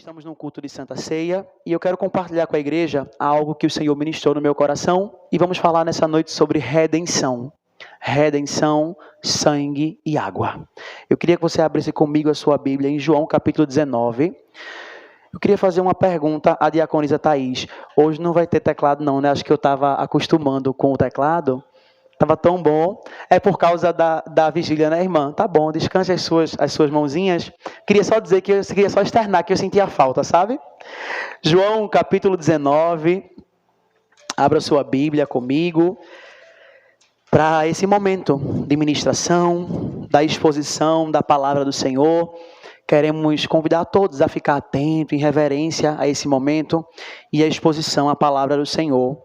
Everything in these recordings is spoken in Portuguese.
estamos num culto de Santa Ceia e eu quero compartilhar com a igreja algo que o Senhor ministrou no meu coração e vamos falar nessa noite sobre redenção. Redenção, sangue e água. Eu queria que você abrisse comigo a sua Bíblia em João capítulo 19. Eu queria fazer uma pergunta à diaconisa Thaís. Hoje não vai ter teclado não, né? Acho que eu estava acostumando com o teclado. Estava tão bom. É por causa da vigília, né, irmã? Tá bom, descanse as suas mãozinhas. Queria só dizer que eu queria só externar que eu sentia falta, sabe? João, capítulo 19. Abra sua Bíblia comigo para esse momento de ministração, da exposição da palavra do Senhor. Queremos convidar todos a ficar atentos, em reverência a esse momento e a exposição à palavra do Senhor.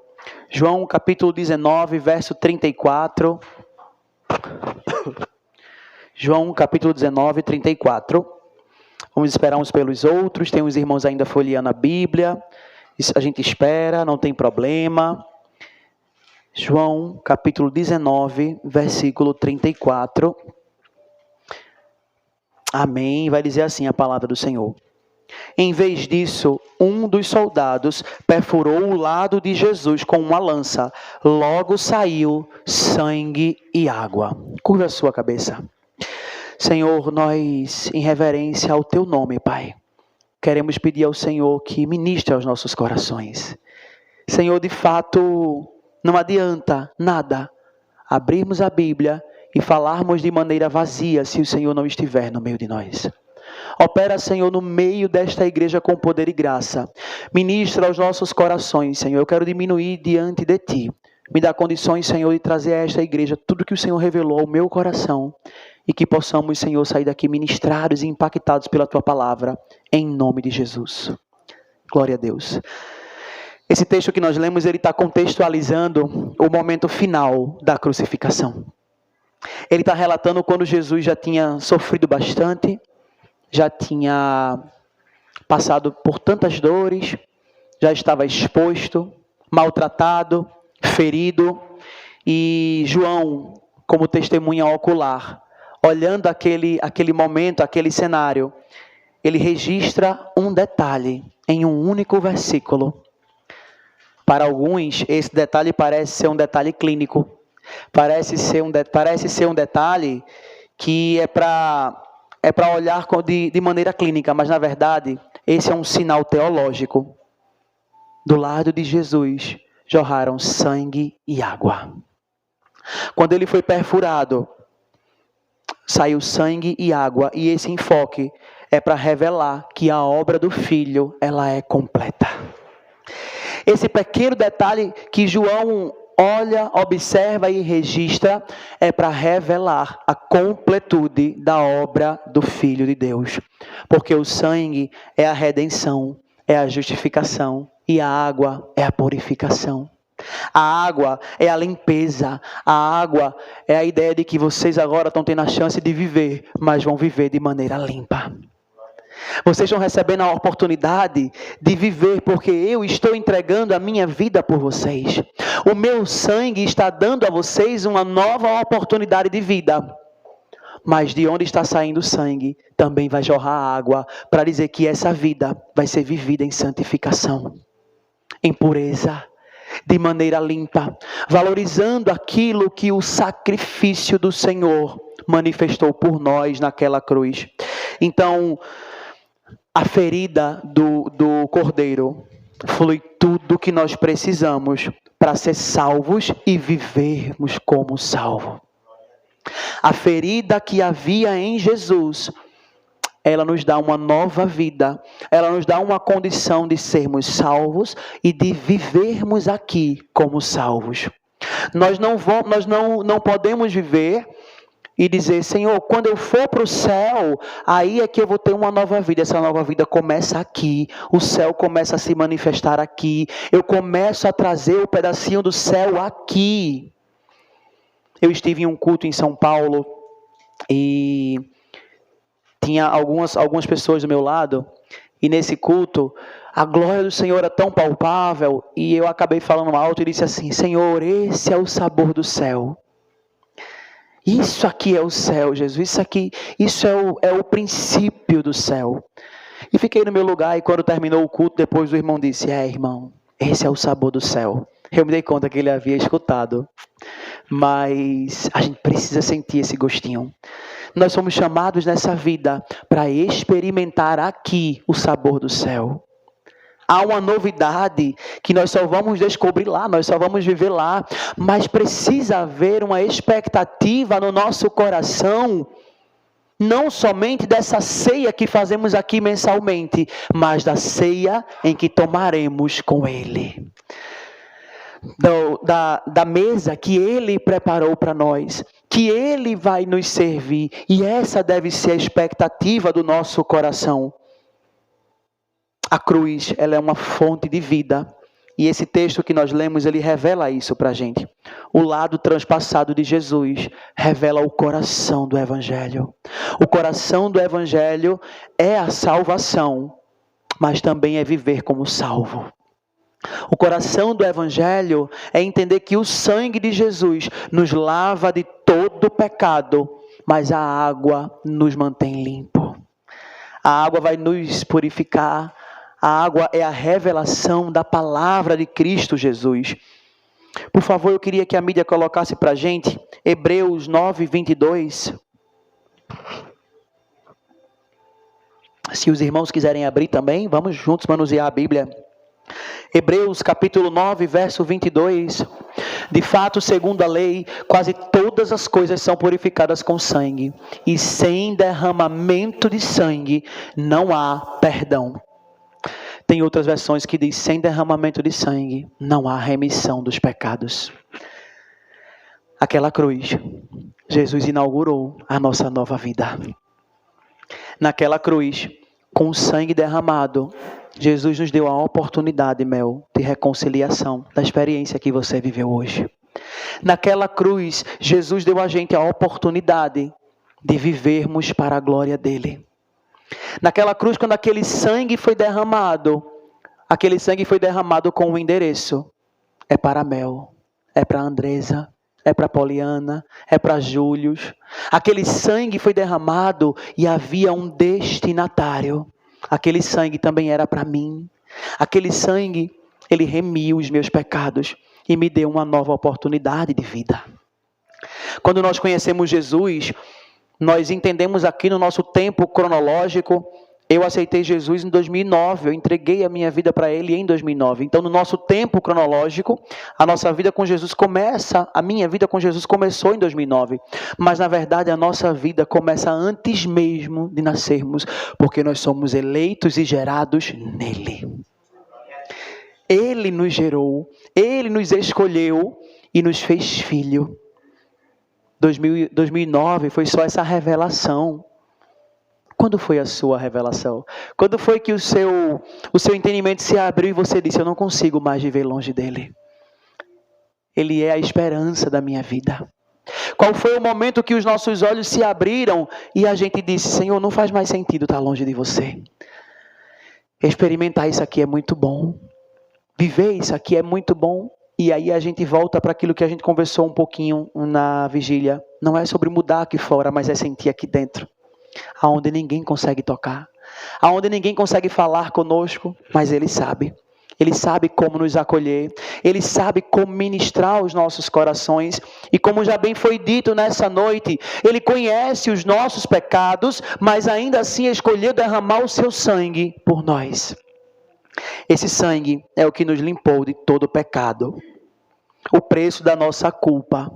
João capítulo 19, verso 34. João capítulo 19, 34. Vamos esperar uns pelos outros. Tem uns irmãos ainda folheando a Bíblia. A gente espera, não tem problema. João capítulo 19, versículo 34. Amém. Vai dizer assim a palavra do Senhor. Em vez disso, um dos soldados perfurou o lado de Jesus com uma lança. Logo saiu sangue e água. Curva a sua cabeça. Senhor, nós, em reverência ao Teu nome, Pai, queremos pedir ao Senhor que ministre aos nossos corações. Senhor, de fato, não adianta nada abrirmos a Bíblia e falarmos de maneira vazia se o Senhor não estiver no meio de nós. Opera, Senhor, no meio desta igreja com poder e graça. Ministra aos nossos corações, Senhor. Eu quero diminuir diante de Ti. Me dá condições, Senhor, de trazer a esta igreja tudo que o Senhor revelou ao meu coração. E que possamos, Senhor, sair daqui ministrados e impactados pela Tua palavra. Em nome de Jesus. Glória a Deus. Esse texto que nós lemos, ele está contextualizando o momento final da crucificação. Ele está relatando quando Jesus já tinha sofrido bastante, já tinha passado por tantas dores, já estava exposto, maltratado, ferido. E João, como testemunha ocular, olhando aquele momento, aquele cenário, ele registra um detalhe em um único versículo. Para alguns, esse detalhe parece ser um detalhe clínico. Parece ser um detalhe que é para olhar de maneira clínica, mas na verdade, esse é um sinal teológico. Do lado de Jesus, jorraram sangue e água. Quando ele foi perfurado, saiu sangue e água, e esse enfoque é para revelar que a obra do Filho, ela é completa. Esse pequeno detalhe que João olha, observa e registra é para revelar a completude da obra do Filho de Deus. Porque o sangue é a redenção, é a justificação e a água é a purificação. A água é a limpeza, a água é a ideia de que vocês agora estão tendo a chance de viver, mas vão viver de maneira limpa. Vocês estão recebendo a oportunidade de viver porque eu estou entregando a minha vida por vocês. O meu sangue está dando a vocês uma nova oportunidade de vida. Mas de onde está saindo o sangue, também vai jorrar água para dizer que essa vida vai ser vivida em santificação, em pureza, de maneira limpa, valorizando aquilo que o sacrifício do Senhor manifestou por nós naquela cruz. Então, a ferida do Cordeiro flui tudo o que nós precisamos para ser salvos e vivermos como salvo. A ferida que havia em Jesus, ela nos dá uma nova vida. Ela nos dá uma condição de sermos salvos e de vivermos aqui como salvos. Nós não podemos viver e dizer, Senhor, quando eu for para o céu, aí é que eu vou ter uma nova vida. Essa nova vida começa aqui. O céu começa a se manifestar aqui. Eu começo a trazer o pedacinho do céu aqui. Eu estive em um culto em São Paulo e tinha algumas pessoas do meu lado. E nesse culto, a glória do Senhor era tão palpável. E eu acabei falando alto e disse assim, Senhor, esse é o sabor do céu. Isso aqui é o céu, Jesus. Isso é o princípio do céu. E fiquei no meu lugar, e quando terminou o culto, depois o irmão disse: irmão, esse é o sabor do céu. Eu me dei conta que ele havia escutado. Mas a gente precisa sentir esse gostinho. Nós somos chamados nessa vida para experimentar aqui o sabor do céu. Há uma novidade que nós só vamos descobrir lá, nós só vamos viver lá. Mas precisa haver uma expectativa no nosso coração, não somente dessa ceia que fazemos aqui mensalmente, mas da ceia em que tomaremos com Ele. Da mesa que Ele preparou para nós, que Ele vai nos servir. E essa deve ser a expectativa do nosso coração. A cruz, ela é uma fonte de vida. E esse texto que nós lemos, ele revela isso para a gente. O lado transpassado de Jesus revela o coração do Evangelho. O coração do Evangelho é a salvação, mas também é viver como salvo. O coração do Evangelho é entender que o sangue de Jesus nos lava de todo pecado, mas a água nos mantém limpo. A água vai nos purificar. A água é a revelação da palavra de Cristo Jesus. Por favor, eu queria que a mídia colocasse para a gente Hebreus 9, 22. Se os irmãos quiserem abrir também, vamos juntos manusear a Bíblia. Hebreus capítulo 9, verso 22. De fato, segundo a lei, quase todas as coisas são purificadas com sangue. E sem derramamento de sangue não há perdão. Tem outras versões que diz: sem derramamento de sangue não há remissão dos pecados. Aquela cruz, Jesus inaugurou a nossa nova vida. Naquela cruz, com o sangue derramado, Jesus nos deu a oportunidade, de reconciliação da experiência que você viveu hoje. Naquela cruz, Jesus deu a gente a oportunidade de vivermos para a glória dele. Naquela cruz, quando aquele sangue foi derramado com um endereço. É para Mel, é para Andresa, é para Poliana, é para Július. Aquele sangue foi derramado e havia um destinatário. Aquele sangue também era para mim. Aquele sangue, ele remiu os meus pecados e me deu uma nova oportunidade de vida. Quando nós conhecemos Jesus, nós entendemos aqui no nosso tempo cronológico. Eu aceitei Jesus em 2009, eu entreguei a minha vida para Ele em 2009. Então, no nosso tempo cronológico, a nossa vida com Jesus a minha vida com Jesus começou em 2009. Mas, na verdade, a nossa vida começa antes mesmo de nascermos, porque nós somos eleitos e gerados nele. Ele nos gerou, Ele nos escolheu e nos fez filho. 2009 foi só essa revelação. Quando foi a sua revelação? Quando foi que o seu entendimento se abriu e você disse: eu não consigo mais viver longe dele. Ele é a esperança da minha vida. Qual foi o momento que os nossos olhos se abriram e a gente disse: Senhor, não faz mais sentido estar longe de você. Experimentar isso aqui é muito bom. Viver isso aqui é muito bom. E aí a gente volta para aquilo que a gente conversou um pouquinho na vigília. Não é sobre mudar aqui fora, mas é sentir aqui dentro. Aonde ninguém consegue tocar. Aonde ninguém consegue falar conosco, mas Ele sabe. Ele sabe como nos acolher. Ele sabe como ministrar os nossos corações. E como já bem foi dito nessa noite, Ele conhece os nossos pecados, mas ainda assim escolheu derramar o seu sangue por nós. Esse sangue é o que nos limpou de todo pecado. O preço da nossa culpa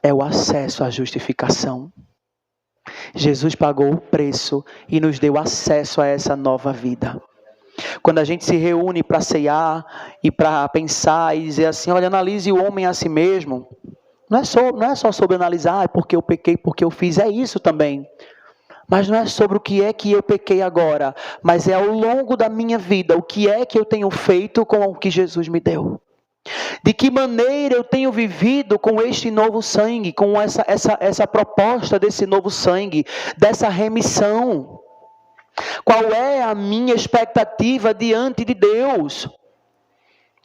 é o acesso à justificação. Jesus pagou o preço e nos deu acesso a essa nova vida. Quando a gente se reúne para ceiar e para pensar e dizer assim: olha, analise o homem a si mesmo. Não é só sobre analisar, porque eu pequei, porque eu fiz, é isso também. Mas não é sobre o que é que eu pequei agora, mas é ao longo da minha vida, o que é que eu tenho feito com o que Jesus me deu. De que maneira eu tenho vivido com este novo sangue, com essa proposta desse novo sangue, dessa remissão. Qual é a minha expectativa diante de Deus?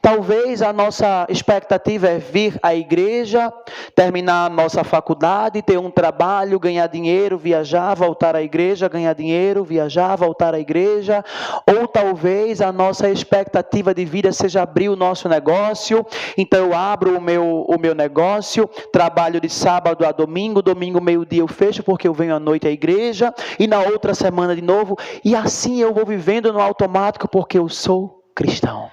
Talvez a nossa expectativa é vir à igreja, terminar a nossa faculdade, ter um trabalho, ganhar dinheiro, viajar, voltar à igreja, ganhar dinheiro, viajar, voltar à igreja. Ou talvez a nossa expectativa de vida seja abrir o nosso negócio. Então eu abro o meu negócio, trabalho de sábado a domingo, domingo meio-dia eu fecho porque eu venho à noite à igreja. E na outra semana de novo. E assim eu vou vivendo no automático porque eu sou cristão.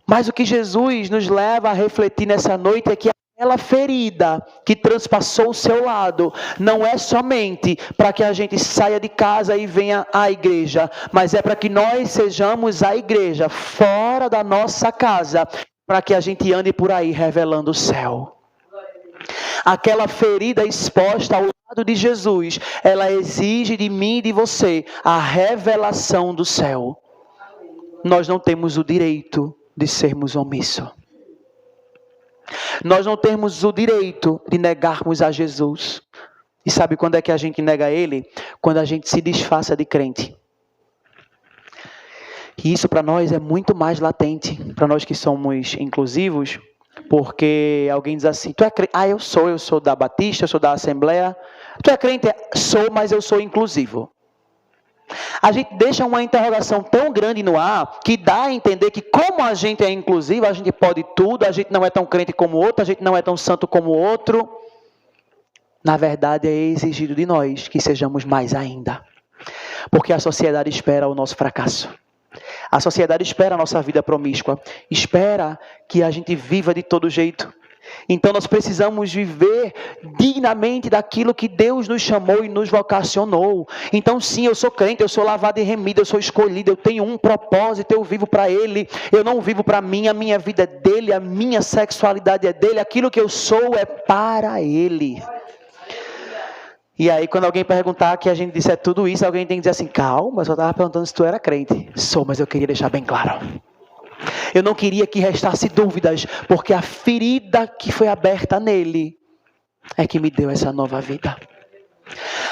Mas o que Jesus nos leva a refletir nessa noite é que aquela ferida que transpassou o seu lado não é somente para que a gente saia de casa e venha à igreja, mas é para que nós sejamos a igreja fora da nossa casa, para que a gente ande por aí revelando o céu. Aquela ferida exposta ao lado de Jesus, ela exige de mim e de você a revelação do céu. Nós não temos o direito de sermos omissos. Nós não temos o direito de negarmos a Jesus. E sabe quando é que a gente nega Ele? Quando a gente se disfarça de crente. E isso para nós é muito mais latente, para nós que somos inclusivos, porque alguém diz assim, tu é crente? Eu sou da Batista, eu sou da Assembleia. Tu é crente? Sou, mas eu sou inclusivo. A gente deixa uma interrogação tão grande no ar, que dá a entender que como a gente é inclusivo, a gente pode tudo, a gente não é tão crente como o outro, a gente não é tão santo como o outro. Na verdade, é exigido de nós que sejamos mais ainda. Porque a sociedade espera o nosso fracasso. A sociedade espera a nossa vida promíscua. Espera que a gente viva de todo jeito. Então nós precisamos viver dignamente daquilo que Deus nos chamou e nos vocacionou. Então sim, eu sou crente, eu sou lavado e remido, eu sou escolhido, eu tenho um propósito, eu vivo para Ele. Eu não vivo para mim, a minha vida é dEle, a minha sexualidade é dEle, aquilo que eu sou é para Ele. E aí quando alguém perguntar que a gente disser tudo isso, alguém tem que dizer assim, calma, eu só estava perguntando se tu era crente. Sou, mas eu queria deixar bem claro. Eu não queria que restasse dúvidas, porque a ferida que foi aberta nele é que me deu essa nova vida.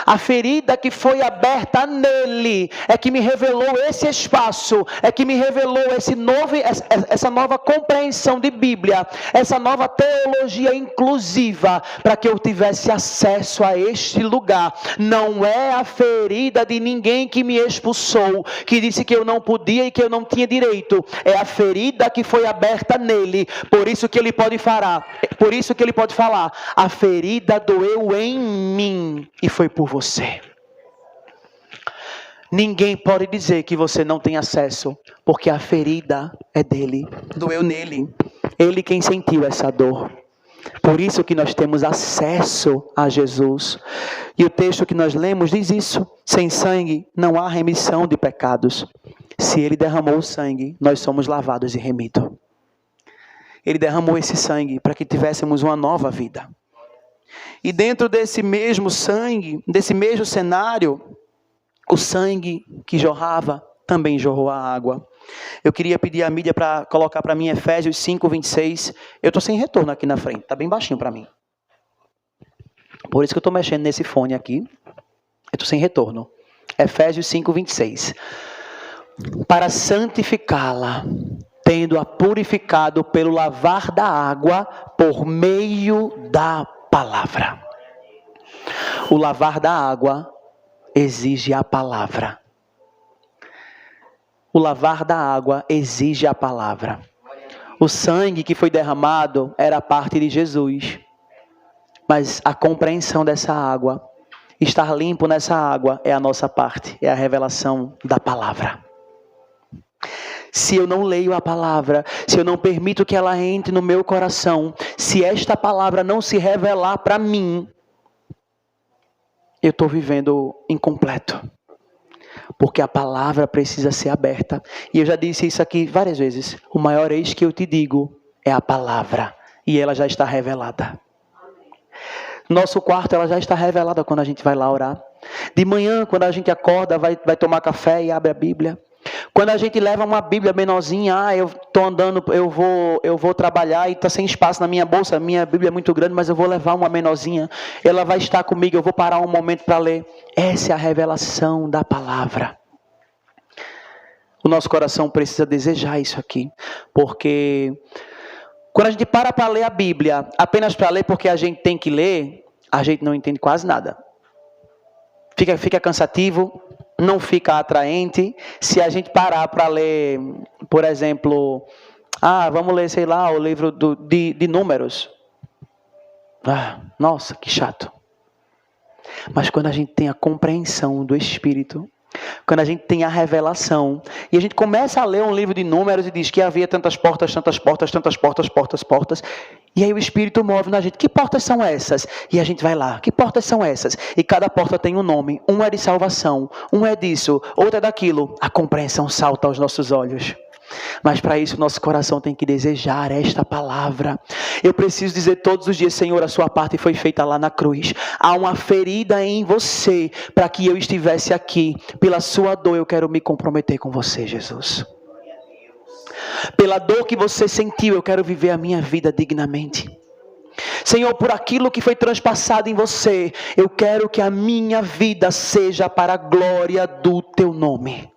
A ferida que foi aberta nele é que me revelou esse espaço, é que me revelou essa nova compreensão de Bíblia, essa nova teologia inclusiva, para que eu tivesse acesso a este lugar. Não é a ferida de ninguém que me expulsou, que disse que eu não podia e que eu não tinha direito. É a ferida que foi aberta nele, por isso que ele pode falar, a ferida doeu em mim e foi por você. Ninguém pode dizer que você não tem acesso, porque a ferida é dele, doeu nele. Ele quem sentiu essa dor. Por isso que nós temos acesso a Jesus. E o texto que nós lemos diz isso: sem sangue não há remissão de pecados. Se ele derramou o sangue, nós somos lavados e remidos. Ele derramou esse sangue para que tivéssemos uma nova vida. E dentro desse mesmo sangue, desse mesmo cenário, o sangue que jorrava também jorrou a água. Eu queria pedir à mídia para colocar para mim Efésios 5:26. Eu estou sem retorno aqui na frente, está bem baixinho para mim. Por isso que eu estou mexendo nesse fone aqui. Eu estou sem retorno. Efésios 5:26. Para santificá-la, tendo-a purificado pelo lavar da água por meio da palavra. O lavar da água exige a palavra. O lavar da água exige a palavra. O sangue que foi derramado era a parte de Jesus. Mas a compreensão dessa água, estar limpo nessa água, é a nossa parte. É a revelação da palavra. Se eu não leio a palavra, se eu não permito que ela entre no meu coração, se esta palavra não se revelar para mim, eu estou vivendo incompleto. Porque a palavra precisa ser aberta. E eu já disse isso aqui várias vezes. O maior eis que eu te digo é a palavra. E ela já está revelada. Nosso quarto, ela já está revelada quando a gente vai lá orar. De manhã, quando a gente acorda, vai tomar café e abre a Bíblia. Quando a gente leva uma Bíblia menorzinha, eu estou andando, eu vou trabalhar e está sem espaço na minha bolsa, minha Bíblia é muito grande, mas eu vou levar uma menorzinha, ela vai estar comigo, eu vou parar um momento para ler. Essa é a revelação da palavra. O nosso coração precisa desejar isso aqui. Porque quando a gente para ler a Bíblia, apenas para ler porque a gente tem que ler, a gente não entende quase nada. Fica cansativo, não fica atraente. Se a gente parar para ler, por exemplo, vamos ler, sei lá, o livro de Números. Nossa, que chato. Mas quando a gente tem a compreensão do Espírito, quando a gente tem a revelação, e a gente começa a ler um livro de Números e diz que havia tantas portas, e aí o Espírito move na gente. Que portas são essas? E a gente vai lá. Que portas são essas? E cada porta tem um nome. Um é de salvação, um é disso, outro é daquilo. A compreensão salta aos nossos olhos. Mas para isso nosso coração tem que desejar esta palavra. Eu preciso dizer todos os dias: Senhor, a sua parte foi feita lá na cruz. Há uma ferida em você para que eu estivesse aqui. Pela sua dor eu quero me comprometer com você, Jesus. Pela dor que você sentiu, eu quero viver a minha vida dignamente. Senhor, por aquilo que foi transpassado em você, eu quero que a minha vida seja para a glória do teu nome.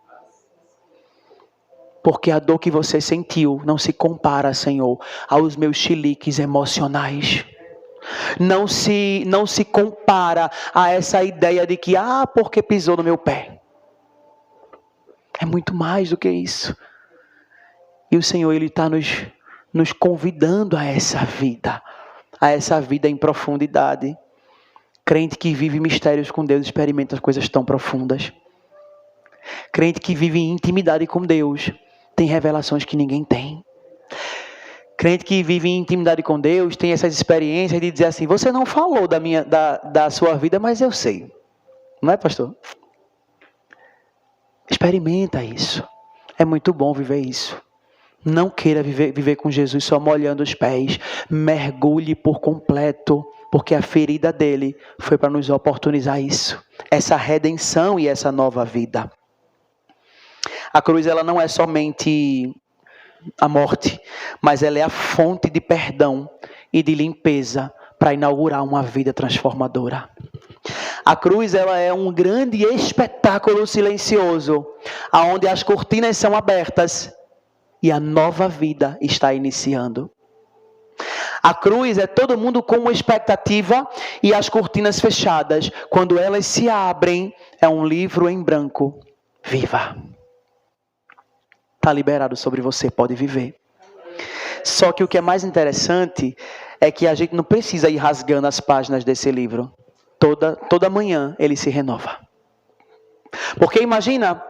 Porque a dor que você sentiu não se compara, Senhor, aos meus chiliques emocionais. Não se compara a essa ideia de que, porque pisou no meu pé. É muito mais do que isso. E o Senhor, Ele está nos convidando a essa vida em profundidade. Crente que vive mistérios com Deus experimenta coisas tão profundas. Crente que vive em intimidade com Deus tem revelações que ninguém tem. Crente que vive em intimidade com Deus tem essas experiências de dizer assim: você não falou da sua vida, mas eu sei. Não é, pastor? Experimenta isso. É muito bom viver isso. Não queira viver com Jesus só molhando os pés. Mergulhe por completo, porque a ferida dele foi para nos oportunizar isso. Essa redenção e essa nova vida. A cruz, ela não é somente a morte, mas ela é a fonte de perdão e de limpeza para inaugurar uma vida transformadora. A cruz, ela é um grande espetáculo silencioso, onde as cortinas são abertas e a nova vida está iniciando. A cruz é todo mundo com uma expectativa e as cortinas fechadas. Quando elas se abrem, é um livro em branco. Viva! Está liberado sobre você, pode viver. Só que o que é mais interessante é que a gente não precisa ir rasgando as páginas desse livro. Toda manhã ele se renova. Porque imagina,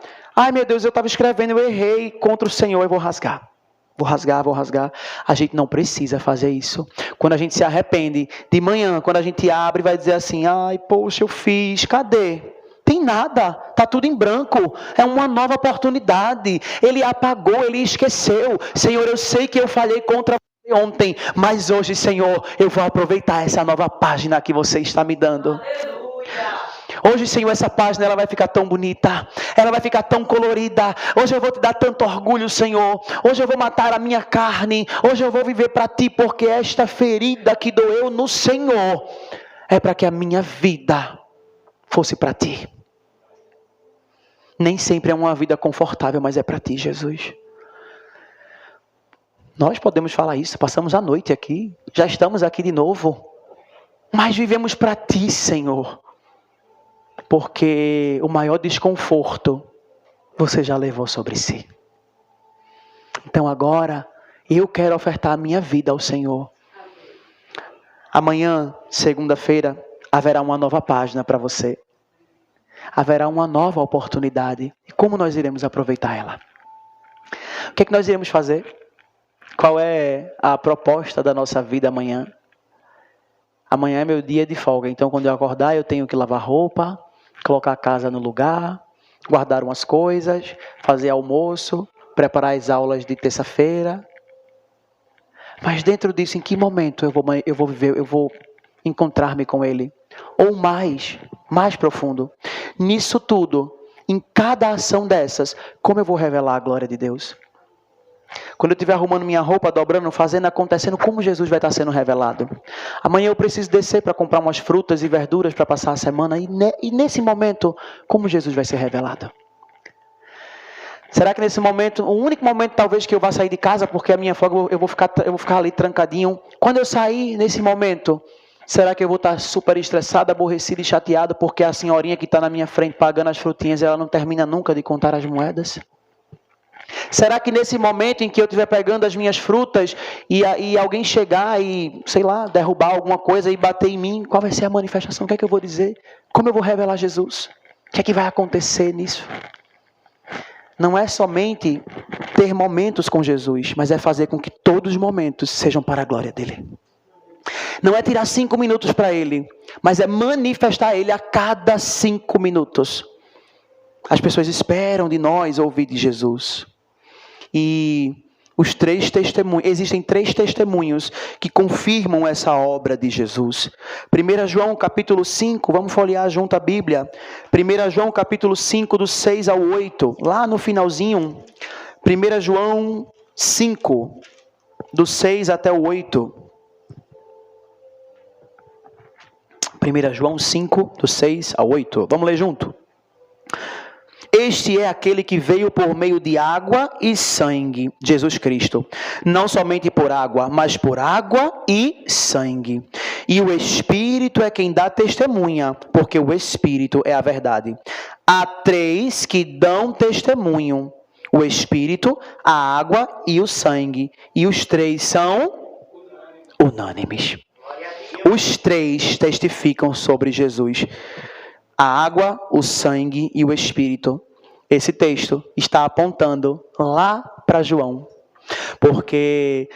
meu Deus, eu estava escrevendo, eu errei contra o Senhor, eu vou rasgar. Vou rasgar. A gente não precisa fazer isso. Quando a gente se arrepende, de manhã, quando a gente abre, vai dizer assim: poxa, eu fiz, cadê? Tem nada, está tudo em branco, é uma nova oportunidade. Ele apagou, ele esqueceu. Senhor, eu sei que eu falhei contra você ontem, mas hoje, Senhor, eu vou aproveitar essa nova página que você está me dando. Hoje, Senhor, essa página ela vai ficar tão bonita, ela vai ficar tão colorida. Hoje eu vou te dar tanto orgulho, Senhor. Hoje eu vou matar a minha carne, hoje eu vou viver para Ti, porque esta ferida que doeu no Senhor é para que a minha vida fosse para Ti. Nem sempre é uma vida confortável, mas é para Ti, Jesus. Nós podemos falar isso, passamos a noite aqui, já estamos aqui de novo, mas vivemos para Ti, Senhor, porque o maior desconforto você já levou sobre si. Então agora, eu quero ofertar a minha vida ao Senhor. Amanhã, segunda-feira, haverá uma nova página para você. Haverá uma nova oportunidade. E como nós iremos aproveitar ela? O que é que nós iremos fazer? Qual é a proposta da nossa vida amanhã? Amanhã é meu dia de folga. Então, quando eu acordar, eu tenho que lavar roupa, colocar a casa no lugar, guardar umas coisas, fazer almoço, preparar as aulas de terça-feira. Mas dentro disso, em que momento eu vou viver, eu vou encontrar-me com Ele? Ou mais profundo. Nisso tudo, em cada ação dessas, como eu vou revelar a glória de Deus? Quando eu estiver arrumando minha roupa, dobrando, fazendo, acontecendo, como Jesus vai estar sendo revelado? Amanhã eu preciso descer para comprar umas frutas e verduras para passar a semana. E nesse momento, como Jesus vai ser revelado? Será que nesse momento, o único momento talvez que eu vá sair de casa, porque a minha folga eu vou ficar ali trancadinho. Quando eu sair nesse momento, será que eu vou estar super estressado, aborrecido e chateado porque a senhorinha que está na minha frente pagando as frutinhas, ela não termina nunca de contar as moedas? Será que nesse momento em que eu estiver pegando as minhas frutas e alguém chegar e, sei lá, derrubar alguma coisa e bater em mim, qual vai ser a manifestação? O que é que eu vou dizer? Como eu vou revelar Jesus? O que é que vai acontecer nisso? Não é somente ter momentos com Jesus, mas é fazer com que todos os momentos sejam para a glória dele. Não é tirar 5 minutos para ele, mas é manifestar ele a cada 5 minutos. As pessoas esperam de nós ouvir de Jesus. E existem 3 testemunhos que confirmam essa obra de Jesus. 1 João capítulo 5, vamos folhear junto a Bíblia. 1 João capítulo 5, do 6 ao 8, lá no finalzinho. 1 João 5, do 6 até o 8. 1 João 5, do 6 ao 8. Vamos ler junto. Este é aquele que veio por meio de água e sangue, Jesus Cristo. Não somente por água, mas por água e sangue. E o Espírito é quem dá testemunha, porque o Espírito é a verdade. Há 3 que dão testemunho: o Espírito, a água e o sangue. E os 3 são unânimes. Os 3 testificam sobre Jesus: a água, o sangue e o Espírito. Esse texto está apontando lá para João. Porque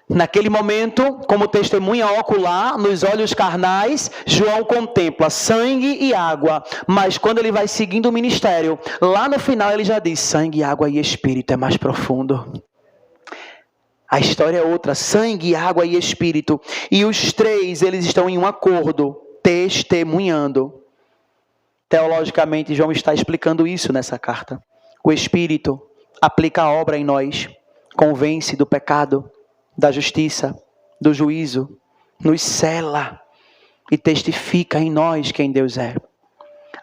naquele momento, como testemunha ocular, nos olhos carnais, João contempla sangue e água. Mas quando ele vai seguindo o ministério, lá no final ele já diz: sangue, água e Espírito, é mais profundo. A história é outra: sangue, água e Espírito. E os 3, eles estão em um acordo, testemunhando. Teologicamente, João está explicando isso nessa carta. O Espírito aplica a obra em nós, convence do pecado, da justiça, do juízo, nos sela e testifica em nós quem Deus é.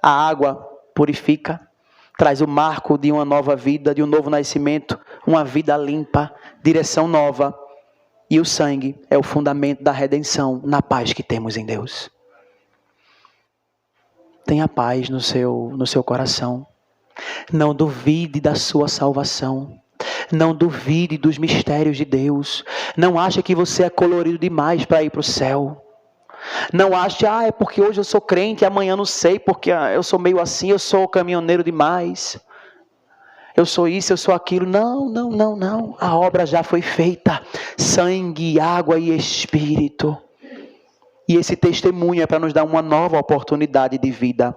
A água purifica, traz o marco de uma nova vida, de um novo nascimento, uma vida limpa, direção nova. E o sangue é o fundamento da redenção na paz que temos em Deus. Tenha paz no seu coração. Não duvide da sua salvação. Não duvide dos mistérios de Deus. Não ache que você é colorido demais para ir para o céu. Não ache, é porque hoje eu sou crente, amanhã não sei, porque eu sou meio assim, eu sou caminhoneiro demais. Eu sou isso, eu sou aquilo. Não. A obra já foi feita. Sangue, água e Espírito. E esse testemunho é para nos dar uma nova oportunidade de vida.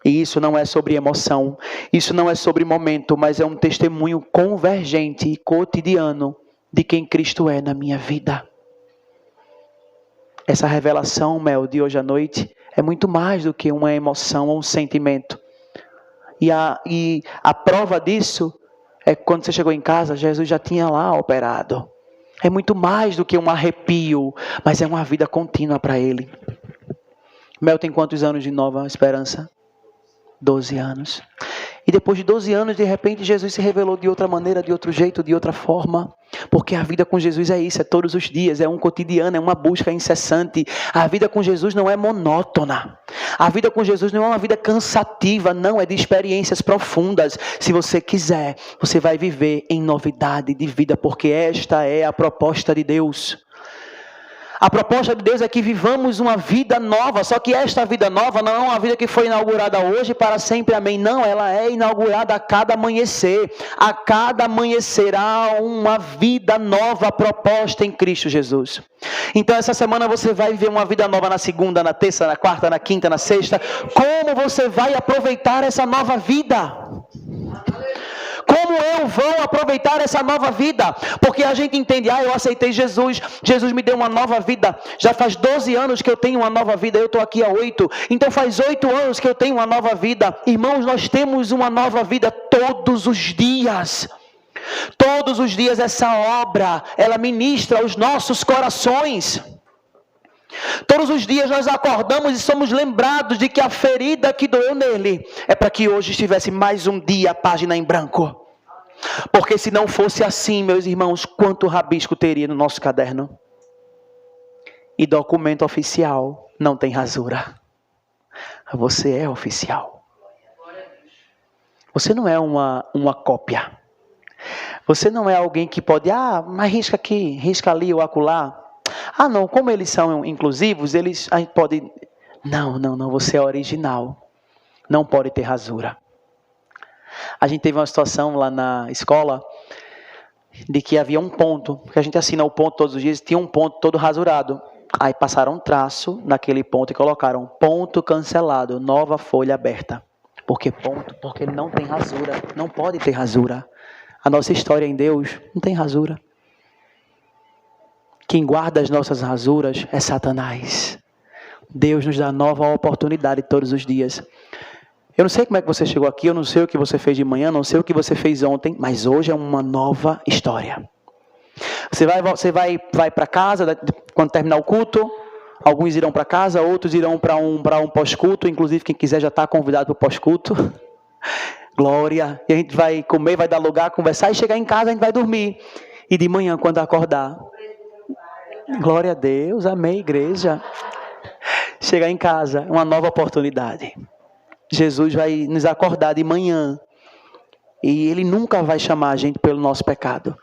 E isso não é sobre emoção, isso não é sobre momento, mas é um testemunho convergente e cotidiano de quem Cristo é na minha vida. Essa revelação, Mel, de hoje à noite, é muito mais do que uma emoção ou um sentimento. E a prova disso é que quando você chegou em casa, Jesus já tinha lá operado. É muito mais do que um arrepio, mas é uma vida contínua para Ele. Mel tem quantos anos de Nova Esperança? 12 anos. E depois de 12 anos, de repente, Jesus se revelou de outra maneira, de outro jeito, de outra forma. Porque a vida com Jesus é isso, é todos os dias, é um cotidiano, é uma busca incessante. A vida com Jesus não é monótona. A vida com Jesus não é uma vida cansativa, não, é de experiências profundas. Se você quiser, você vai viver em novidade de vida, porque esta é a proposta de Deus. A proposta de Deus é que vivamos uma vida nova, só que esta vida nova não é uma vida que foi inaugurada hoje para sempre, amém. Não, ela é inaugurada a cada amanhecer. A cada amanhecer há uma vida nova proposta em Cristo Jesus. Então essa semana você vai viver uma vida nova na segunda, na terça, na quarta, na quinta, na sexta. Como você vai aproveitar essa nova vida? Como eu vou aproveitar essa nova vida? Porque a gente entende, eu aceitei Jesus, Jesus me deu uma nova vida. Já faz 12 anos que eu tenho uma nova vida, eu estou aqui há 8. Então faz 8 anos que eu tenho uma nova vida. Irmãos, nós temos uma nova vida todos os dias. Todos os dias essa obra, ela ministra aos nossos corações. Todos os dias nós acordamos e somos lembrados de que a ferida que doeu nele é para que hoje estivesse mais um dia a página em branco. Porque se não fosse assim, meus irmãos, quanto rabisco teria no nosso caderno? E documento oficial não tem rasura. Você é oficial. Você não é uma cópia. Você não é alguém que pode, mas risca aqui, risca ali ou acolá. Não, como eles são inclusivos, a gente pode... Não, você é original. Não pode ter rasura. A gente teve uma situação lá na escola de que havia um ponto, que a gente assina o ponto todos os dias, tinha um ponto todo rasurado. Aí passaram um traço naquele ponto e colocaram ponto cancelado, nova folha aberta. Por que ponto? Porque ele não tem rasura, não pode ter rasura. A nossa história em Deus não tem rasura. Quem guarda as nossas rasuras é Satanás. Deus nos dá nova oportunidade todos os dias. Eu não sei como é que você chegou aqui, eu não sei o que você fez de manhã, não sei o que você fez ontem, mas hoje é uma nova história. Você vai para casa, quando terminar o culto, alguns irão para casa, outros irão para um pós-culto, inclusive quem quiser já está convidado para o pós-culto. Glória! E a gente vai comer, vai dar lugar, conversar e chegar em casa a gente vai dormir. E de manhã, quando acordar, glória a Deus, amém, igreja. Chegar em casa, uma nova oportunidade. Jesus vai nos acordar de manhã. E Ele nunca vai chamar a gente pelo nosso pecado.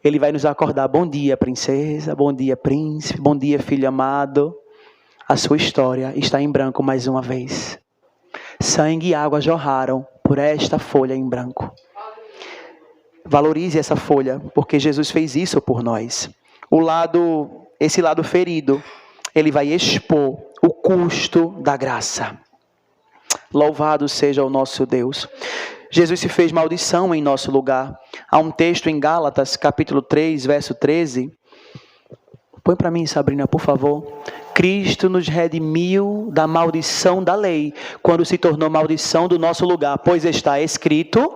Ele vai nos acordar. Bom dia, princesa. Bom dia, príncipe. Bom dia, filho amado. A sua história está em branco mais uma vez. Sangue e água jorraram por esta folha em branco. Valorize essa folha, porque Jesus fez isso por nós. Esse lado ferido, Ele vai expor o custo da graça. Louvado seja o nosso Deus. Jesus se fez maldição em nosso lugar. Há um texto em Gálatas, capítulo 3, verso 13. Põe para mim, Sabrina, por favor. Cristo nos redimiu da maldição da lei, quando se tornou maldição do nosso lugar. Pois está escrito,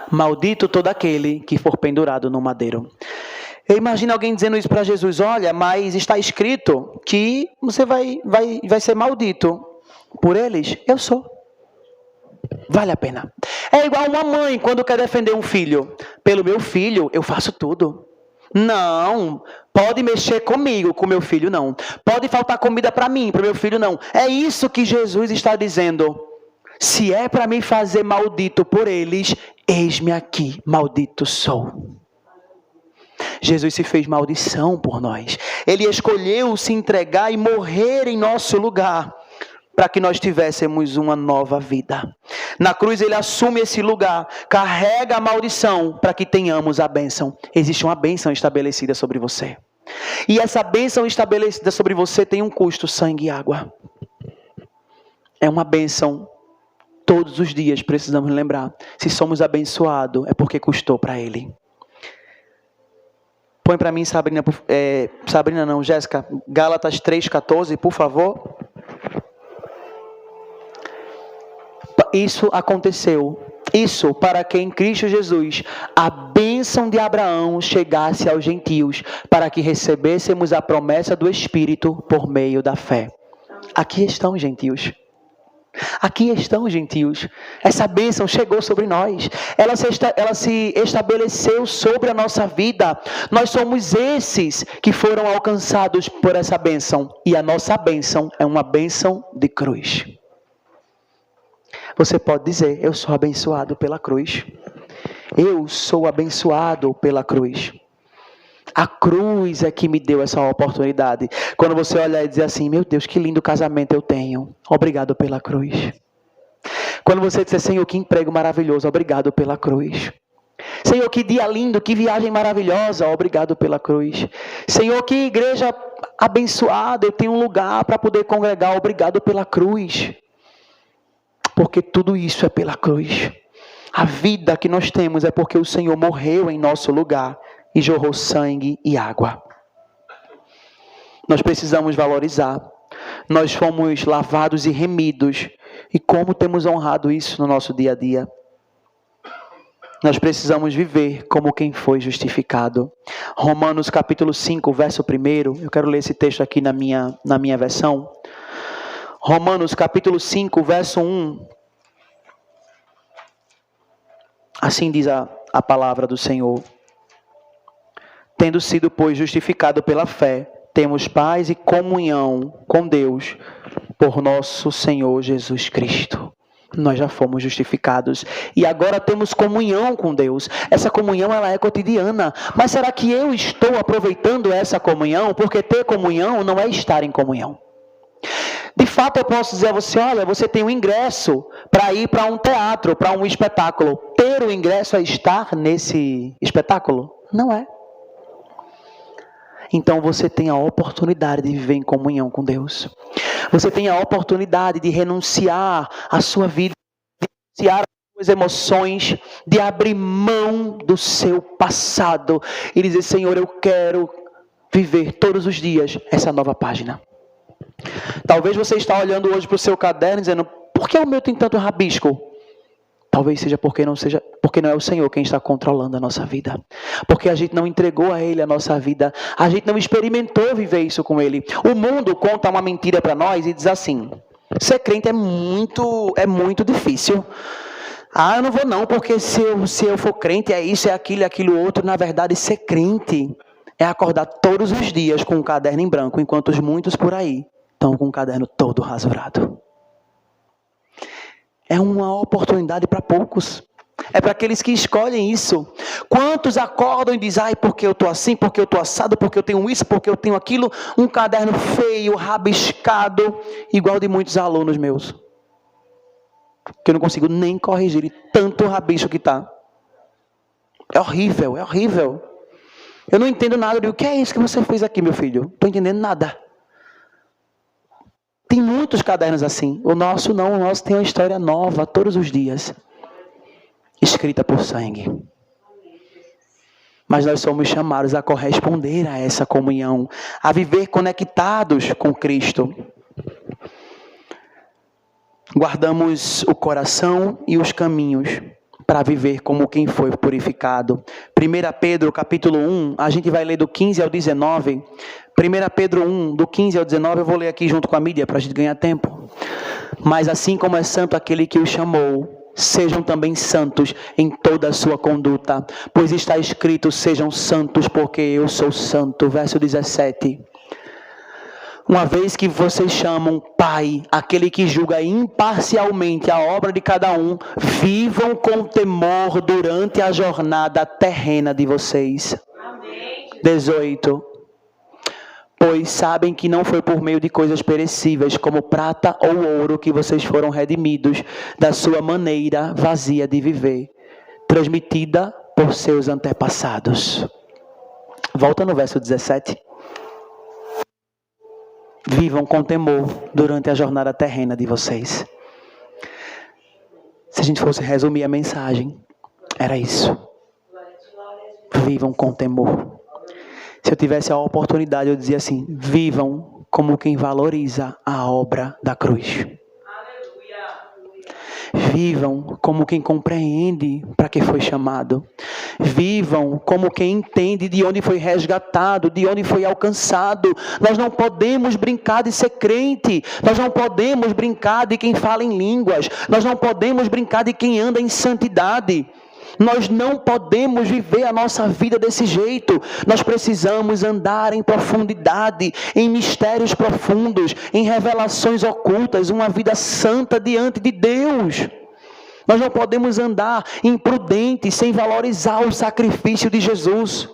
maldito todo aquele que for pendurado no madeiro. Eu imagino alguém dizendo isso para Jesus: olha, mas está escrito que você vai ser maldito por eles. Eu sou. Vale a pena. É igual uma mãe quando quer defender um filho. Pelo meu filho, eu faço tudo. Não, pode mexer comigo, com meu filho não. Pode faltar comida para mim, para meu filho não. É isso que Jesus está dizendo. Se é para me fazer maldito por eles, eis-me aqui, maldito sou. Jesus se fez maldição por nós. Ele escolheu se entregar e morrer em nosso lugar, para que nós tivéssemos uma nova vida. Na cruz Ele assume esse lugar, carrega a maldição para que tenhamos a bênção. Existe uma bênção estabelecida sobre você. E essa bênção estabelecida sobre você tem um custo: sangue e água. É uma bênção. Todos os dias precisamos lembrar. Se somos abençoados, é porque custou para Ele. Põe para mim, Sabrina, Jéssica, Gálatas 3,14, por favor. Isso aconteceu. Isso para que em Cristo Jesus a bênção de Abraão chegasse aos gentios, para que recebêssemos a promessa do Espírito por meio da fé. Aqui estão os gentios. Aqui estão os gentios. Essa bênção chegou sobre nós. Ela se estabeleceu sobre a nossa vida. Nós somos esses que foram alcançados por essa bênção. E a nossa bênção é uma bênção de cruz. Você pode dizer: eu sou abençoado pela cruz. Eu sou abençoado pela cruz. A cruz é que me deu essa oportunidade. Quando você olhar e dizer assim: meu Deus, que lindo casamento eu tenho. Obrigado pela cruz. Quando você disser: Senhor, que emprego maravilhoso. Obrigado pela cruz. Senhor, que dia lindo, que viagem maravilhosa. Obrigado pela cruz. Senhor, que igreja abençoada. Eu tenho um lugar para poder congregar. Obrigado pela cruz. Porque tudo isso é pela cruz. A vida que nós temos é porque o Senhor morreu em nosso lugar e jorrou sangue e água. Nós precisamos valorizar. Nós fomos lavados e remidos. E como temos honrado isso no nosso dia a dia? nós precisamos viver como quem foi justificado. Romanos capítulo 5, verso 1, eu quero ler esse texto aqui na minha versão. Romanos capítulo 5, verso 1. Assim diz a palavra do Senhor. Tendo sido, pois, justificado pela fé, temos paz e comunhão com Deus por nosso Senhor Jesus Cristo. Nós já fomos justificados e agora temos comunhão com Deus. Essa comunhão ela é cotidiana. Mas será que eu estou aproveitando essa comunhão? Porque ter comunhão não é estar em comunhão. De fato, eu posso dizer a você, olha, você tem um ingresso para ir para um teatro, para um espetáculo. Ter o ingresso é estar nesse espetáculo? Não é. Então você tem a oportunidade de viver em comunhão com Deus. Você tem a oportunidade de renunciar à sua vida, de renunciar às suas emoções, de abrir mão do seu passado e dizer, Senhor, eu quero viver todos os dias essa nova página. Talvez você está olhando hoje para o seu caderno dizendo, por que o meu tem tanto rabisco? Talvez seja porque não é o Senhor quem está controlando a nossa vida. Porque a gente não entregou a Ele a nossa vida. A gente não experimentou viver isso com Ele. O mundo conta uma mentira para nós e diz assim, ser crente é muito difícil. Eu não vou não, porque se eu for crente é isso, é aquilo outro. Na verdade, ser crente é acordar todos os dias com um caderno em branco, enquanto os muitos por aí estão com o caderno todo rasurado. É uma oportunidade para poucos. É para aqueles que escolhem isso. Quantos acordam e dizem, porque eu estou assim, porque eu estou assado, porque eu tenho isso, porque eu tenho aquilo. Um caderno feio, rabiscado, igual de muitos alunos meus. Que eu não consigo nem corrigir de tanto rabisco que está. É horrível, é horrível. Eu não entendo nada de o que é isso que você fez aqui, meu filho. Não estou entendendo nada. Tem muitos cadernos assim. O nosso não, o nosso tem uma história nova todos os dias. Escrita por sangue. Mas nós somos chamados a corresponder a essa comunhão. A viver conectados com Cristo. Guardamos o coração e os caminhos para viver como quem foi purificado. 1 Pedro capítulo 1, a gente vai ler do 15 ao 19. 1 Pedro 1, do 15 ao 19, eu vou ler aqui junto com a mídia para a gente ganhar tempo. Mas assim como é santo aquele que o chamou, sejam também santos em toda a sua conduta. Pois está escrito, sejam santos porque eu sou santo. Verso 17. Uma vez que vocês chamam Pai, aquele que julga imparcialmente a obra de cada um, vivam com temor durante a jornada terrena de vocês. Amém. 18. Pois sabem que não foi por meio de coisas perecíveis, como prata ou ouro, que vocês foram redimidos da sua maneira vazia de viver, transmitida por seus antepassados. Volta no verso 17. Vivam com temor durante a jornada terrena de vocês. Se a gente fosse resumir a mensagem, era isso. Vivam com temor. Se eu tivesse a oportunidade, eu dizia assim, vivam como quem valoriza a obra da cruz. Vivam como quem compreende para que foi chamado. Vivam como quem entende de onde foi resgatado, de onde foi alcançado. Nós não podemos brincar de ser crente. Nós não podemos brincar de quem fala em línguas. Nós não podemos brincar de quem anda em santidade. Nós não podemos viver a nossa vida desse jeito. Nós precisamos andar em profundidade, em mistérios profundos, em revelações ocultas, uma vida santa diante de Deus. Nós não podemos andar imprudentes, sem valorizar o sacrifício de Jesus.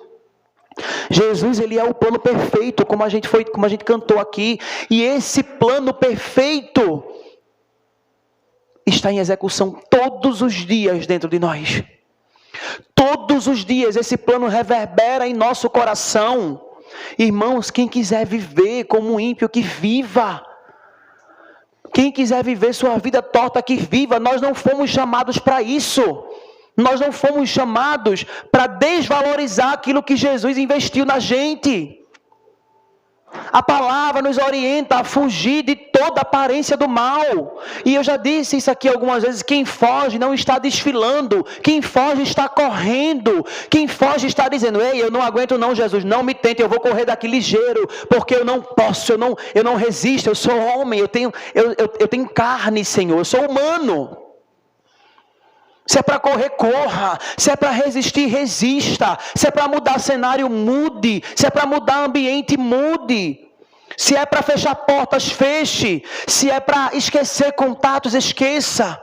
Jesus, ele é o plano perfeito, como a gente cantou aqui. E esse plano perfeito está em execução todos os dias dentro de nós. Todos os dias esse plano reverbera em nosso coração. Irmãos, quem quiser viver como um ímpio, que viva. Quem quiser viver sua vida torta, que viva. Nós não fomos chamados para isso. Nós não fomos chamados para desvalorizar aquilo que Jesus investiu na gente. A palavra nos orienta a fugir de toda aparência do mal. E eu já disse isso aqui algumas vezes: quem foge não está desfilando, quem foge está correndo, quem foge está dizendo: ei, eu não aguento não, Jesus, não me tente, eu vou correr daqui ligeiro, porque eu não posso, eu não resisto, eu sou homem, eu tenho carne, Senhor, eu sou humano. Se é para correr, corra. Se é para resistir, resista. Se é para mudar cenário, mude. Se é para mudar ambiente, mude. Se é para fechar portas, feche. Se é para esquecer contatos, esqueça.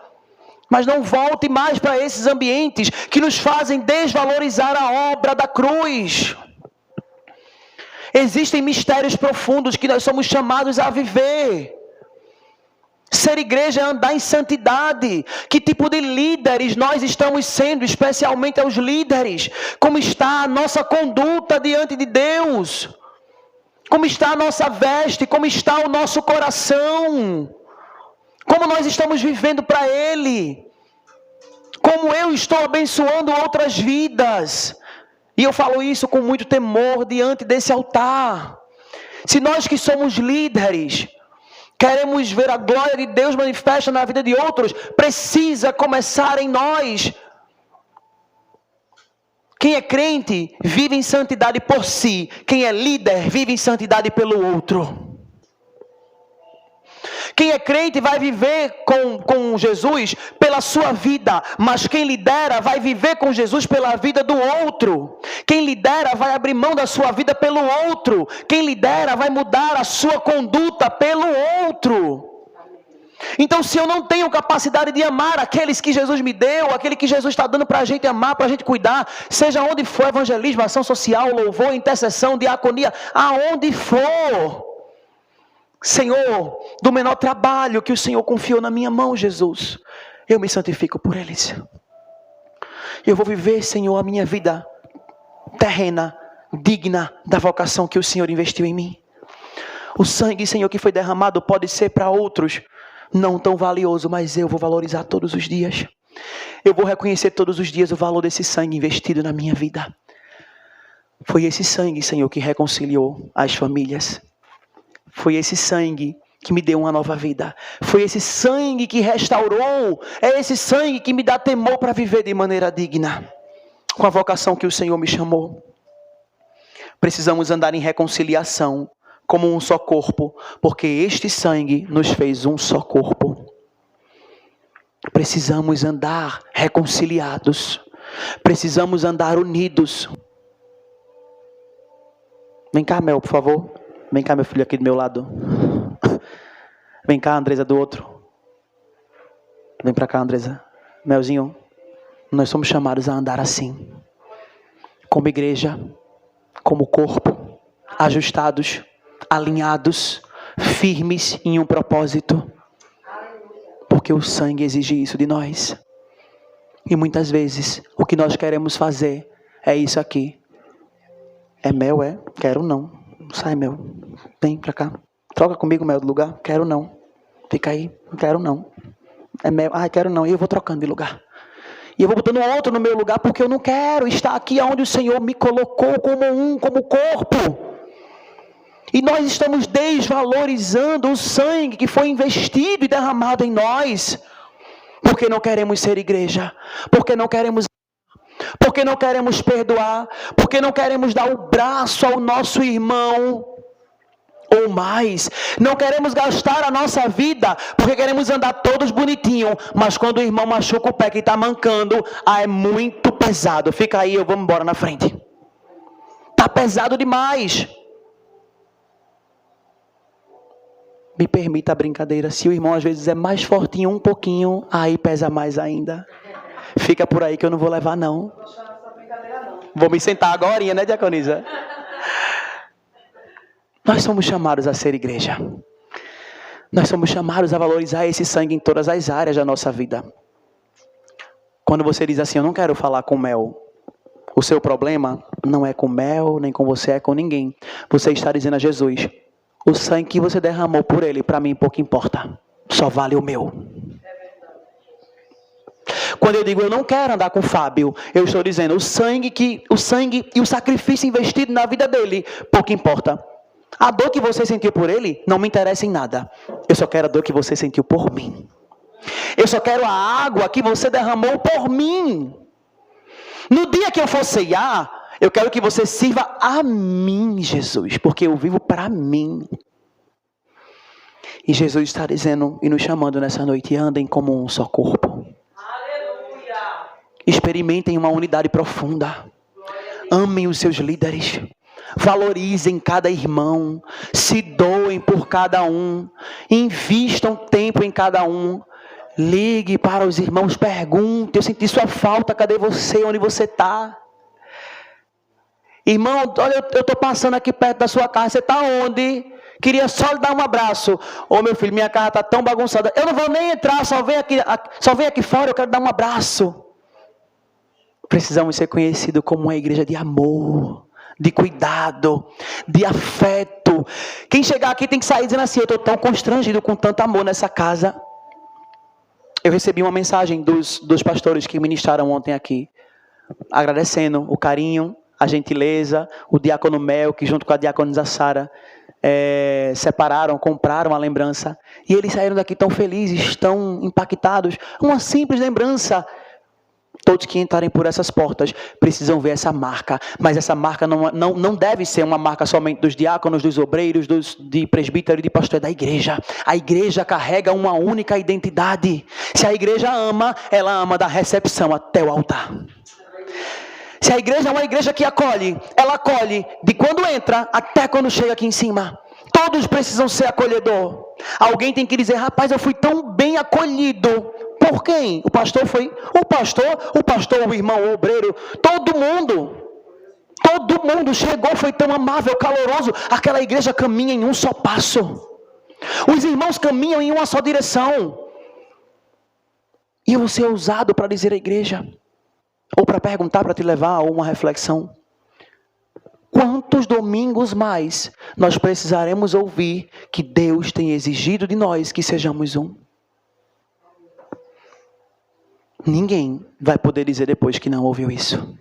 Mas não volte mais para esses ambientes que nos fazem desvalorizar a obra da cruz. Existem mistérios profundos que nós somos chamados a viver. Ser igreja é andar em santidade. Que tipo de líderes nós estamos sendo, especialmente aos líderes? Como está a nossa conduta diante de Deus? Como está a nossa veste? Como está o nosso coração? Como nós estamos vivendo para Ele? Como eu estou abençoando outras vidas? E eu falo isso com muito temor diante desse altar. Se nós que somos líderes queremos ver a glória de Deus manifesta na vida de outros, precisa começar em nós. Quem é crente vive em santidade por si. Quem é líder vive em santidade pelo outro. Quem é crente vai viver com Jesus pela sua vida, mas quem lidera vai viver com Jesus pela vida do outro. Quem lidera vai abrir mão da sua vida pelo outro. Quem lidera vai mudar a sua conduta pelo outro. Então, se eu não tenho capacidade de amar aqueles que Jesus me deu, aquele que Jesus está dando para a gente amar, para a gente cuidar, seja onde for, evangelismo, ação social, louvor, intercessão, diaconia, aonde for, Senhor, do menor trabalho que o Senhor confiou na minha mão, Jesus, eu me santifico por eles. Eu vou viver, Senhor, a minha vida terrena, digna da vocação que o Senhor investiu em mim. O sangue, Senhor, que foi derramado pode ser para outros não tão valioso, mas eu vou valorizar todos os dias. Eu vou reconhecer todos os dias o valor desse sangue investido na minha vida. Foi esse sangue, Senhor, que reconciliou as famílias. Foi esse sangue que me deu uma nova vida. Foi esse sangue que restaurou. É esse sangue que me dá temor para viver de maneira digna, com a vocação que o Senhor me chamou. Precisamos andar em reconciliação, como um só corpo, porque este sangue nos fez um só corpo. Precisamos andar reconciliados. Precisamos andar unidos. Vem cá, Mel, por favor. Vem cá, meu filho, aqui do meu lado. Vem cá, Andresa, do outro. Vem para cá, Andresa. Melzinho, nós somos chamados a andar assim. Como igreja, como corpo, ajustados, alinhados, firmes em um propósito. Porque o sangue exige isso de nós. E muitas vezes, o que nós queremos fazer é isso aqui. É Mel, é? Quero não. Sai, Mel. Vem pra cá. Troca comigo, Mel, do lugar. Quero não. Fica aí. Não quero não. É Mel. Ah, quero não. E eu vou trocando de lugar. E eu vou botando outro no meu lugar porque eu não quero estar aqui onde o Senhor me colocou como corpo. E nós estamos desvalorizando o sangue que foi investido e derramado em nós. Porque não queremos ser igreja. Porque não queremos perdoar, porque não queremos dar o braço ao nosso irmão, ou mais, não queremos gastar a nossa vida, porque queremos andar todos bonitinho, mas quando o irmão machuca o pé que está mancando, é muito pesado, fica aí, eu vou embora na frente, está pesado demais. Me permita a brincadeira, se o irmão às vezes é mais fortinho um pouquinho, aí pesa mais ainda. Fica por aí que eu não vou levar não. Vou me sentar agora, né, diaconisa? Nós somos chamados a ser igreja. Nós somos chamados a valorizar esse sangue em todas as áreas da nossa vida. Quando você diz assim, eu não quero falar com Mel. O seu problema não é com Mel, nem com você, é com ninguém. Você está dizendo a Jesus, o sangue que você derramou por ele, para mim pouco importa. Só vale o meu. Quando eu digo eu não quero andar com o Fábio, eu estou dizendo o sangue e o sacrifício investido na vida dele, pouco importa. A dor que você sentiu por ele não me interessa em nada. Eu só quero a dor que você sentiu por mim. Eu só quero a água que você derramou por mim. No dia que eu for ceiar, eu quero que você sirva a mim, Jesus, porque eu vivo para mim. E Jesus está dizendo e nos chamando nessa noite: andem como um só corpo. Aleluia. Experimentem uma unidade profunda. Amem os seus líderes. Valorizem cada irmão. Se doem por cada um. Invistam tempo em cada um. Ligue para os irmãos, pergunte: eu senti sua falta, cadê você? Onde você está? Irmão, olha, eu estou passando aqui perto da sua casa, você está onde? Queria só lhe dar um abraço. Ô meu filho, minha casa está tão bagunçada, eu não vou nem entrar, só vem aqui fora, eu quero dar um abraço. Precisamos ser conhecidos como uma igreja de amor, de cuidado, de afeto. Quem chegar aqui tem que sair dizendo assim: eu estou tão constrangido com tanto amor nessa casa. Eu recebi uma mensagem dos pastores que ministraram ontem aqui, agradecendo o carinho, a gentileza, o diácono Mel, que junto com a diaconisa Sara, separaram, compraram a lembrança. E eles saíram daqui tão felizes, tão impactados. Uma simples lembrança. Todos que entrarem por essas portas precisam ver essa marca. Mas essa marca não deve ser uma marca somente dos diáconos, dos obreiros, de presbítero e de pastor, é da igreja. A igreja carrega uma única identidade. Se a igreja ama, ela ama da recepção até o altar. Se a igreja é uma igreja que acolhe, ela acolhe de quando entra até quando chega aqui em cima. Todos precisam ser acolhedor. Alguém tem que dizer: rapaz, eu fui tão bem acolhido. Por quem? O pastor foi? O pastor, o irmão, o obreiro, todo mundo chegou, foi tão amável, caloroso. Aquela igreja caminha em um só passo. Os irmãos caminham em uma só direção. E eu vou ser ousado para dizer à igreja, ou para perguntar, para te levar a uma reflexão: quantos domingos mais nós precisaremos ouvir que Deus tem exigido de nós que sejamos um? Ninguém vai poder dizer depois que não ouviu isso.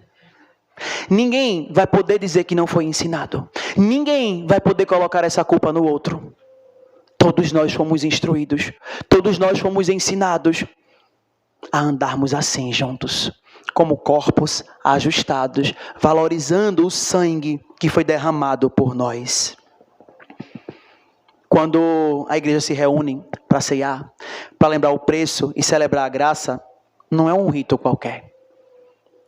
Ninguém vai poder dizer que não foi ensinado. Ninguém vai poder colocar essa culpa no outro. Todos nós fomos instruídos. Todos nós fomos ensinados a andarmos assim juntos, como corpos ajustados, valorizando o sangue que foi derramado por nós. Quando a igreja se reúne para ceiar, para lembrar o preço e celebrar a graça, não é um rito qualquer,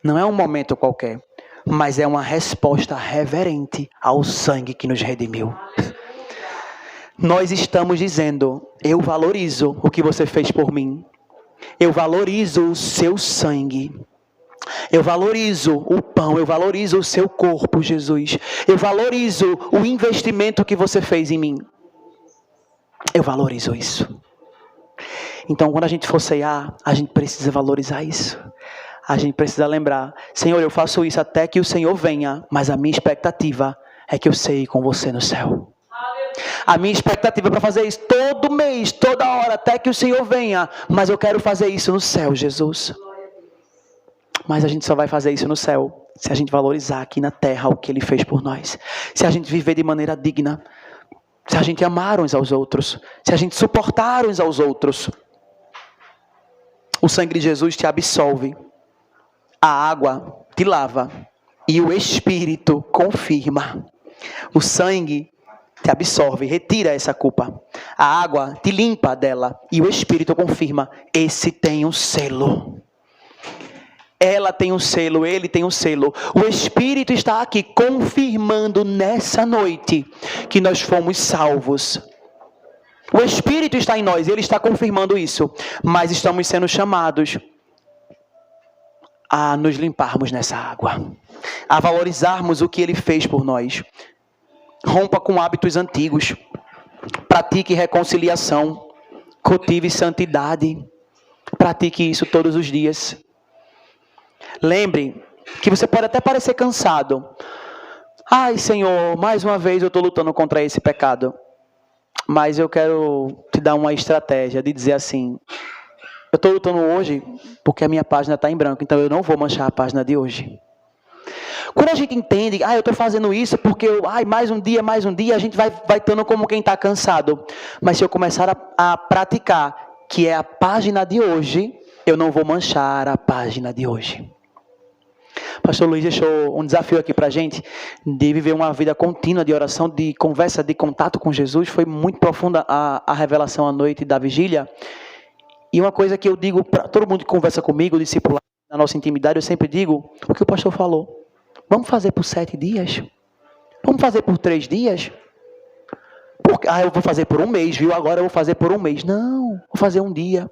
não é um momento qualquer, mas é uma resposta reverente ao sangue que nos redimiu. Nós estamos dizendo: eu valorizo o que você fez por mim, eu valorizo o seu sangue, eu valorizo o pão, eu valorizo o seu corpo, Jesus, eu valorizo o investimento que você fez em mim, eu valorizo isso. Então, quando a gente for ceiar, a gente precisa valorizar isso. A gente precisa lembrar: Senhor, eu faço isso até que o Senhor venha, mas a minha expectativa é que eu ceie com você no céu. A minha expectativa é para fazer isso todo mês, toda hora, até que o Senhor venha, mas eu quero fazer isso no céu, Jesus. Mas a gente só vai fazer isso no céu se a gente valorizar aqui na terra o que Ele fez por nós. Se a gente viver de maneira digna, se a gente amar uns aos outros, se a gente suportar uns aos outros. O sangue de Jesus te absolve, a água te lava e o Espírito confirma. O sangue te absorve, retira essa culpa. A água te limpa dela e o Espírito confirma: esse tem um selo. Ela tem um selo, ele tem um selo. O Espírito está aqui confirmando nessa noite que nós fomos salvos. O Espírito está em nós, Ele está confirmando isso. Mas estamos sendo chamados a nos limparmos nessa água, a valorizarmos o que Ele fez por nós. Rompa com hábitos antigos. Pratique reconciliação. Cultive santidade. Pratique isso todos os dias. Lembre que você pode até parecer cansado. Ai, Senhor, mais uma vez eu estou lutando contra esse pecado. Mas eu quero te dar uma estratégia de dizer assim: eu estou lutando hoje porque a minha página está em branco, então eu não vou manchar a página de hoje. Quando a gente entende, eu estou fazendo isso porque mais um dia, a gente vai estando como quem está cansado. Mas se eu começar a praticar, que é a página de hoje, eu não vou manchar a página de hoje. Pastor Luiz deixou um desafio aqui para a gente, de viver uma vida contínua de oração, de conversa, de contato com Jesus. Foi muito profunda a revelação à noite da vigília. E uma coisa que eu digo para todo mundo que conversa comigo, discipulado, na nossa intimidade, eu sempre digo o que o pastor falou. Vamos fazer por 7 dias? Vamos fazer por 3 dias? Porque, eu vou fazer por um mês, viu? Agora eu vou fazer por um mês. Não, vou fazer um dia.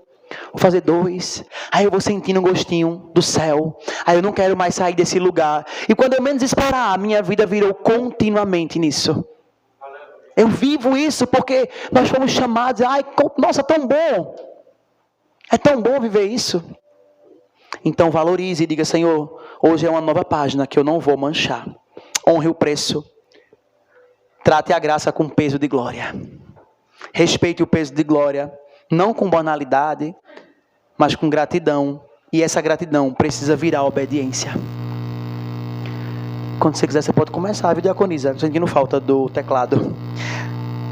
Vou fazer 2. Aí eu vou sentindo um gostinho do céu. Aí eu não quero mais sair desse lugar. E quando eu menos esperar, a minha vida virou continuamente nisso. Eu vivo isso porque nós fomos chamados. Nossa, tão bom. É tão bom viver isso. Então valorize e diga: Senhor, hoje é uma nova página que eu não vou manchar. Honre o preço. Trate a graça com peso de glória. Respeite o peso de glória. Não com banalidade, mas com gratidão. E essa gratidão precisa virar obediência. Quando você quiser, você pode começar a diaconisa. Sentindo falta do teclado.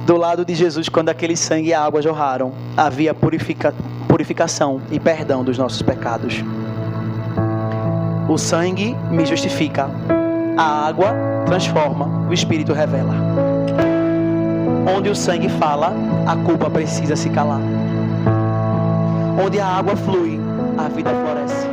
Do lado de Jesus, quando aquele sangue e a água jorraram, havia purificação e perdão dos nossos pecados. O sangue me justifica. A água transforma. O Espírito revela. Onde o sangue fala, a culpa precisa se calar. Onde a água flui, a vida floresce.